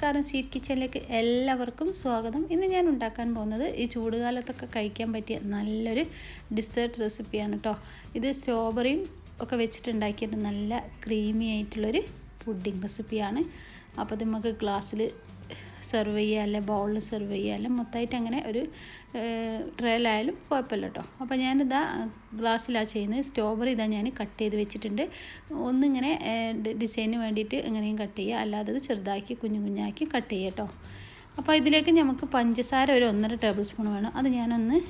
നമസ്കാരം, സ്വീറ്റ് കിച്ചണിലേക്ക് എല്ലാവർക്കും സ്വാഗതം. ഇന്ന് ഞാൻ ഉണ്ടാക്കാൻ പോകുന്നത് ഈ ചൂടുകാലത്തൊക്കെ കഴിക്കാൻ പറ്റിയ നല്ലൊരു ഡിസേർട്ട് റെസിപ്പിയാണ് കേട്ടോ. ഇത് സ്ട്രോബെറിയും ഒക്കെ വെച്ചിട്ടുണ്ടാക്കിയിട്ട് നല്ല ക്രീമി ആയിട്ടുള്ളൊരു പുഡിംഗ് റെസിപ്പിയാണ്. അപ്പോൾ ഇത് നമുക്ക് ഗ്ലാസ്സിൽ സെർവ് ചെയ്യുക, അല്ലെങ്കിൽ ബൗളിൽ സെർവ് ചെയ്യുക, അല്ലെങ്കിൽ മൊത്തമായിട്ട് അങ്ങനെ ഒരു ട്രേയിലായാലും കുഴപ്പമില്ല കേട്ടോ. അപ്പോൾ ഞാനിതാ ഗ്ലാസ്സിലാണ് ചെയ്യുന്നത്. സ്ട്രോബെറി ഇതാ ഞാൻ കട്ട് ചെയ്ത് വെച്ചിട്ടുണ്ട്. ഒന്നിങ്ങനെ ഡിസൈന് വേണ്ടിയിട്ട് ഇങ്ങനെയും കട്ട് ചെയ്യുക, അല്ലാതെ ഇത് ചെറുതാക്കി കുഞ്ഞു കുഞ്ഞാക്കി കട്ട് ചെയ്യുക കേട്ടോ. അപ്പോൾ ഇതിലേക്ക് നമുക്ക് പഞ്ചസാര ഒരു 1.5 ടേബിൾ സ്പൂൺ വേണം. അത് ഞാനൊന്ന്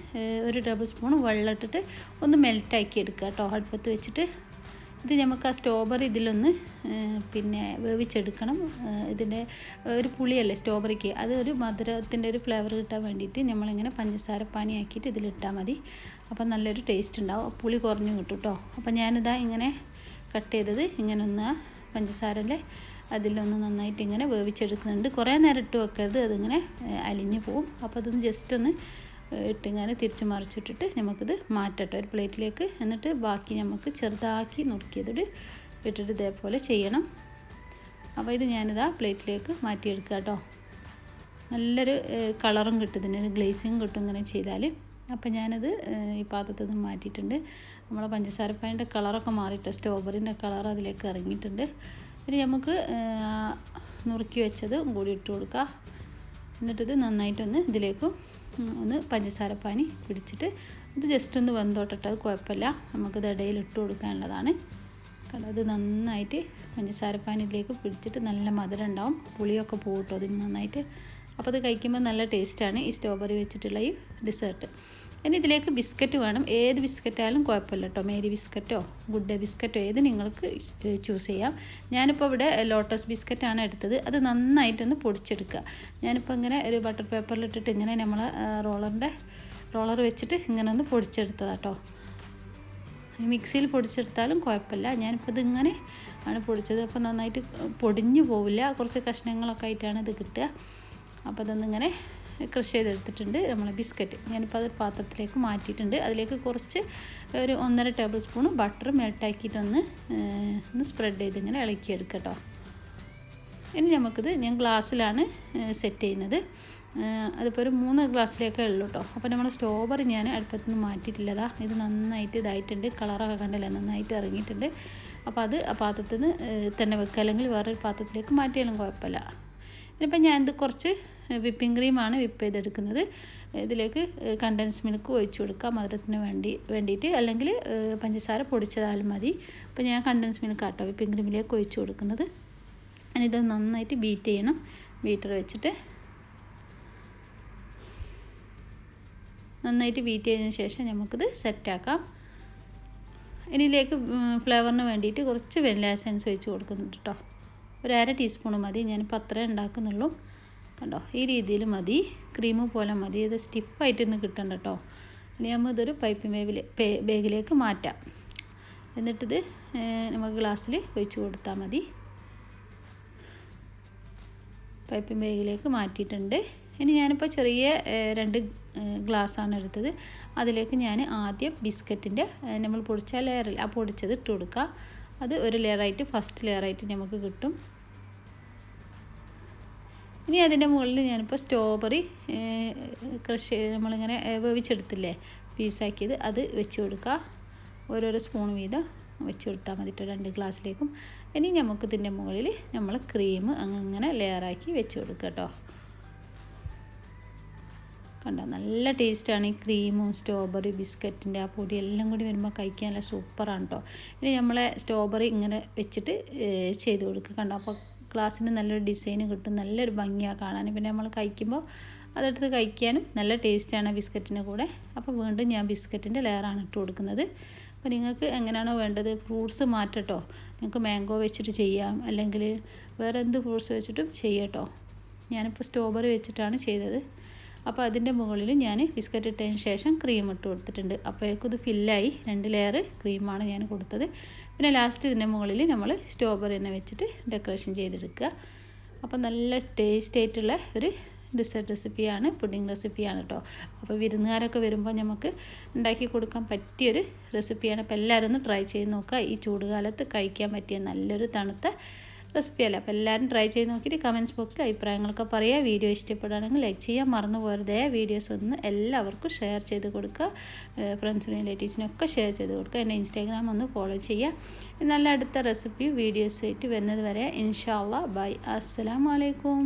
1 ടേബിൾ സ്പൂൺ വെള്ളം ഇട്ടിട്ട് ഒന്ന് മെൽറ്റാക്കി എടുക്കുക കേട്ടോ, അടുപ്പത്ത് വെച്ചിട്ട്. ഇത് നമുക്ക് ആ സ്ട്രോബെറി ഇതിലൊന്ന് വേവിച്ചെടുക്കണം. ഇതിൻ്റെ ഒരു പുളിയല്ലേ സ്ട്രോബെറിക്ക്, അത് ഒരു മധുരത്തിൻ്റെ ഒരു ഫ്ലേവർ കിട്ടാൻ വേണ്ടിയിട്ട് നമ്മളിങ്ങനെ പഞ്ചസാര പാനിയാക്കിയിട്ട് ഇതിലിട്ടാൽ മതി. അപ്പം നല്ലൊരു ടേസ്റ്റ് ഉണ്ടാവും, പുളി കുറഞ്ഞു കിട്ടും കേട്ടോ. അപ്പം ഞാനിതാ ഇങ്ങനെ കട്ട് ചെയ്തത് ഇങ്ങനെ ഒന്ന് പഞ്ചസാരൻ്റെ അതിലൊന്ന് നന്നായിട്ട് ഇങ്ങനെ വേവിച്ചെടുക്കുന്നുണ്ട്. കുറേ നേരം ഇട്ട് വെക്കരുത്, അതിങ്ങനെ അലിഞ്ഞു പോവും. അപ്പോൾ അതൊന്ന് ജസ്റ്റ് ഒന്ന് ഇട്ടിങ്ങനെ തിരിച്ച് മറിച്ചിട്ടിട്ട് നമുക്കിത് മാറ്റട്ടോ ഒരു പ്ലേറ്റിലേക്ക്. എന്നിട്ട് ബാക്കി നമുക്ക് ചെറുതാക്കി നുറുക്കിയതിട്ട് ഇട്ടിട്ട് ഇതേപോലെ ചെയ്യണം. അപ്പോൾ ഇത് ഞാനിതാ പ്ലേറ്റിലേക്ക് മാറ്റിയെടുക്കുക കേട്ടോ. നല്ലൊരു കളറും കിട്ടും, ഇതിന് ഗ്ലേസിങ് കിട്ടും ഇങ്ങനെ ചെയ്താൽ. അപ്പോൾ ഞാനിത് ഈ പാത്രത്തിൽ നിന്ന് മാറ്റിയിട്ടുണ്ട്. നമ്മളെ പഞ്ചസാരപ്പാനിൻ്റെ കളറൊക്കെ മാറിയിട്ട് സ്ട്രോബെറിൻ്റെ കളർ അതിലേക്ക് ഇറങ്ങിയിട്ടുണ്ട്. ഇനി നമുക്ക് നുറുക്കി വെച്ചത് കൂടി ഇട്ട് കൊടുക്കുക. എന്നിട്ടിത് നന്നായിട്ടൊന്ന് ഇതിലേക്ക് ഒന്ന് പഞ്ചസാരപ്പാനി പിടിച്ചിട്ട് ഇത് ജസ്റ്റ് ഒന്ന് വെന്തോട്ടിട്ട്, അത് കുഴപ്പമില്ല, നമുക്കിത് ഇടയിൽ ഇട്ട് കൊടുക്കാനുള്ളതാണ്. കാരണം അത് നന്നായിട്ട് പഞ്ചസാരപ്പാനി ഇതിലേക്ക് പിടിച്ചിട്ട് നല്ല മധുരം ഉണ്ടാവും, പുളിയൊക്കെ പോകട്ടോ അതിന് നന്നായിട്ട്. അപ്പോൾ അത് കഴിക്കുമ്പോൾ നല്ല ടേസ്റ്റാണ് ഈ സ്ട്രോബെറി വെച്ചിട്ടുള്ള ഈ ഡിസേർട്ട്. ഇനി ഇതിലേക്ക് ബിസ്ക്കറ്റ് വേണം. ഏത് ബിസ്ക്കറ്റായാലും കുഴപ്പമില്ല കേട്ടോ, മേരി ബിസ്ക്കറ്റോ ഗുഡ് ഡേ ബിസ്ക്കറ്റോ ഏത് നിങ്ങൾക്ക് ചൂസ് ചെയ്യാം. ഞാനിപ്പോൾ ഇവിടെ ലോട്ടസ് ബിസ്ക്കറ്റാണ് എടുത്തത്. അത് നന്നായിട്ടൊന്ന് പൊടിച്ചെടുക്കുക. ഞാനിപ്പോൾ ഇങ്ങനെ ഒരു ബട്ടർ പേപ്പറിലിട്ടിട്ട് ഇങ്ങനെ നമ്മൾ റോളർ വെച്ചിട്ട് ഇങ്ങനെ ഒന്ന് പൊടിച്ചെടുത്തതാണ് കേട്ടോ. മിക്സിയിൽ പൊടിച്ചെടുത്താലും കുഴപ്പമില്ല. ഞാനിപ്പോൾ ഇതിങ്ങനെ ആണ് പൊടിച്ചത്. അപ്പോൾ നന്നായിട്ട് പൊടിഞ്ഞു പോവില്ല, കുറച്ച് കഷ്ണങ്ങളൊക്കെ ആയിട്ടാണ് ഇത് കിട്ടുക. അപ്പോൾ അതൊന്നിങ്ങനെ ക്രഷ് ചെയ്തെടുത്തിട്ടുണ്ട് നമ്മൾ ബിസ്ക്കറ്റ്. ഞാനിപ്പോൾ അത് പാത്രത്തിലേക്ക് മാറ്റിയിട്ടുണ്ട്. അതിലേക്ക് കുറച്ച് ഒരു 1.5 ടേബിൾ സ്പൂൺ ബട്ടർ മെൽട്ടാക്കിയിട്ടൊന്ന് സ്പ്രെഡ് ചെയ്ത് ഇങ്ങനെ ഇളക്കിയെടുക്കുക കേട്ടോ. ഇനി നമുക്കിത് ഞാൻ ഗ്ലാസ്സിലാണ് സെറ്റ് ചെയ്യുന്നത്. അതിപ്പോൾ ഒരു 3 ഗ്ലാസ്സിലേക്കേ ഉള്ളൂ കേട്ടോ. അപ്പോൾ നമ്മൾ സ്ട്രോബെറി ഞാൻ അടുപ്പത്ത് നിന്ന് മാറ്റിയിട്ടില്ലതാ. ഇത് നന്നായിട്ട് ഇതായിട്ടുണ്ട്, കളറൊക്കെ കണ്ടില്ല, നന്നായിട്ട് ഇറങ്ങിയിട്ടുണ്ട്. അപ്പോൾ അത് ആ പാത്രത്തിൽ നിന്ന് തന്നെ വെക്കുക, അല്ലെങ്കിൽ വേറൊരു പാത്രത്തിലേക്ക് മാറ്റിയാലും കുഴപ്പമില്ല. ഇനിയിപ്പോൾ ഞാനിത് കുറച്ച് വിപ്പിംഗ് ക്രീമാണ് വിപ്പ് ചെയ്തെടുക്കുന്നത്. ഇതിലേക്ക് കണ്ടൻസ് മിൽക്ക് ഒഴിച്ചു കൊടുക്കുക മധുരത്തിന് വേണ്ടിയിട്ട്, അല്ലെങ്കിൽ പഞ്ചസാര പൊടിച്ചതായാലും മതി. അപ്പോൾ ഞാൻ കണ്ടൻസ് മിൽക്ക് ആട്ടോ വിപ്പിംഗ് ക്രീമിലേക്ക് ഒഴിച്ചു കൊടുക്കുന്നത്. ഇത് നന്നായിട്ട് ബീറ്റ് ചെയ്യണം ബീറ്റർ വെച്ചിട്ട്. നന്നായിട്ട് ബീറ്റ് ചെയ്തതിന് ശേഷം നമുക്കിത് സെറ്റാക്കാം. ഇതിലേക്ക് ഫ്ലേവറിന് വേണ്ടിയിട്ട് കുറച്ച് വെനില എസൻസ് ഒഴിച്ച് കൊടുക്കുന്നുണ്ട് കേട്ടോ. ഒരു 1/2 ടീസ്പൂൺ മതി, ഞാനിപ്പോൾ അത്രേ ഉണ്ടാക്കുന്നുള്ളൂ കണ്ടോ. ഈ രീതിയിൽ മതി, ക്രീം പോലെ മതി. ഇത് സ്റ്റിഫായിട്ടൊന്നും കിട്ടണ്ട കേട്ടോ. ഇനി നമ്മൾ ഇതൊരു പൈപ്പിംഗ് ബാഗിലേക്ക് മാറ്റാം. എന്നിട്ടിത് നമുക്ക് ഗ്ലാസ്സിൽ ഒഴിച്ച് കൊടുത്താൽ മതി. പൈപ്പിംഗ് ബാഗിലേക്ക് മാറ്റിയിട്ടുണ്ട്. ഇനി ഞാനിപ്പോൾ ചെറിയ 2 ഗ്ലാസ്സാണ് എടുത്തത്. അതിലേക്ക് ഞാൻ ആദ്യം ബിസ്ക്കറ്റിൻ്റെ നമ്മൾ പൊടിച്ച ലെയറിൽ ആ പൊടിച്ചത് ഇട്ട് കൊടുക്കുക. അത് ഒരു ലെയറായിട്ട് ഫസ്റ്റ് ലെയറായിട്ട് നമുക്ക് കിട്ടും. ഇനി അതിൻ്റെ മുകളിൽ ഞാനിപ്പോൾ സ്ട്രോബെറി ക്രഷ് നമ്മളിങ്ങനെ വേവിച്ചെടുത്തില്ലേ പീസാക്കിയത്, അത് വെച്ച് കൊടുക്കുക. ഓരോരോ സ്പൂൺ വീതം വെച്ച് കൊടുത്താൽ മതി കേട്ടോ 2 ഗ്ലാസ്സിലേക്കും. ഇനി നമുക്ക് ഇതിൻ്റെ മുകളിൽ നമ്മൾ ക്രീം അങ്ങനെ ലെയറാക്കി വെച്ച് കൊടുക്കുക കേട്ടോ. കണ്ടോ, നല്ല ടേസ്റ്റാണ് ഈ ക്രീമും സ്ട്രോബെറി ബിസ്ക്കറ്റിൻ്റെ ആ പൊടി എല്ലാം കൂടി വരുമ്പോൾ കഴിക്കാൻ നല്ല സൂപ്പറാണ് കേട്ടോ. ഇനി നമ്മളെ സ്ട്രോബെറി ഇങ്ങനെ വെച്ചിട്ട് ചെയ്ത് കൊടുക്കുക. കണ്ടോ, അപ്പോൾ ഗ്ലാസ്സിന് നല്ലൊരു ഡിസൈന് കിട്ടും, നല്ലൊരു ഭംഗിയാണ് കാണാൻ. പിന്നെ നമ്മൾ കഴിക്കുമ്പോൾ അതെടുത്ത് കഴിക്കാനും നല്ല ടേസ്റ്റാണ് ബിസ്ക്കറ്റിൻ്റെ കൂടെ. അപ്പോൾ വീണ്ടും ഞാൻ ബിസ്ക്കറ്റിൻ്റെ ലെയറാണ് ഇട്ട് കൊടുക്കുന്നത്. അപ്പോൾ നിങ്ങൾക്ക് എങ്ങനെയാണോ വേണ്ടത് ഫ്രൂട്ട്സ് മാറ്റട്ടോ. നിങ്ങൾക്ക് മാംഗോ വെച്ചിട്ട് ചെയ്യാം, അല്ലെങ്കിൽ വേറെ എന്ത് ഫ്രൂട്ട്സ് വെച്ചിട്ടും ചെയ്യാട്ടോ. ഞാനിപ്പോൾ സ്ട്രോബെറി വെച്ചിട്ടാണ് ചെയ്തത്. അപ്പോൾ അതിൻ്റെ മുകളിൽ ഞാൻ ബിസ്ക്കറ്റ് ഇട്ടതിന് ശേഷം ക്രീം ഇട്ട് കൊടുത്തിട്ടുണ്ട്. അപ്പോഴേക്കും ഇത് ഫില്ലായി, 2 ലെയർ ക്രീമാണ് ഞാൻ കൊടുത്തത്. പിന്നെ ലാസ്റ്റ് ഇതിൻ്റെ മുകളിൽ നമ്മൾ സ്ട്രോബെറി തന്നെ വെച്ചിട്ട് ഡെക്കറേഷൻ ചെയ്തെടുക്കുക. അപ്പോൾ നല്ല ടേസ്റ്റ് ആയിട്ടുള്ള ഒരു ഡിസേർട്ട് റെസിപ്പിയാണ്, പുഡിംഗ് റെസിപ്പിയാണ് കേട്ടോ. അപ്പോൾ വിരുന്നുകാരൊക്കെ വരുമ്പോൾ നമുക്ക് ഉണ്ടാക്കി കൊടുക്കാൻ പറ്റിയൊരു റെസിപ്പിയാണ്. അപ്പോൾ എല്ലാവരും ഒന്ന് ട്രൈ ചെയ്ത് നോക്കുക. ഈ ചൂടുകാലത്ത് കഴിക്കാൻ പറ്റിയ നല്ലൊരു തണുത്ത റെസിപ്പി അല്ലേ. അപ്പോൾ എല്ലാവരും ട്രൈ ചെയ്ത് നോക്കിയിട്ട് കമൻറ്റ്സ് ബോക്സിൽ അഭിപ്രായങ്ങളൊക്കെ പറയുക. വീഡിയോ ഇഷ്ടപ്പെടുകയാണെങ്കിൽ ലൈക്ക് ചെയ്യാൻ മറന്നു പോകരുതേ. വീഡിയോസ് ഒന്ന് എല്ലാവർക്കും ഷെയർ ചെയ്ത് കൊടുക്കുക. ഫ്രണ്ട്സിനും റിലേറ്റീവ്സിനൊക്കെ ഷെയർ ചെയ്ത് കൊടുക്കുക. എൻ്റെ ഇൻസ്റ്റാഗ്രാം ഒന്ന് ഫോളോ ചെയ്യുക. നല്ല അടുത്ത റെസിപ്പി വീഡിയോസ് ആയിട്ട് വരുന്നത് വരെ ഇൻഷാ അല്ലാഹ് ബൈ. അസ്സലാമു അലൈക്കും.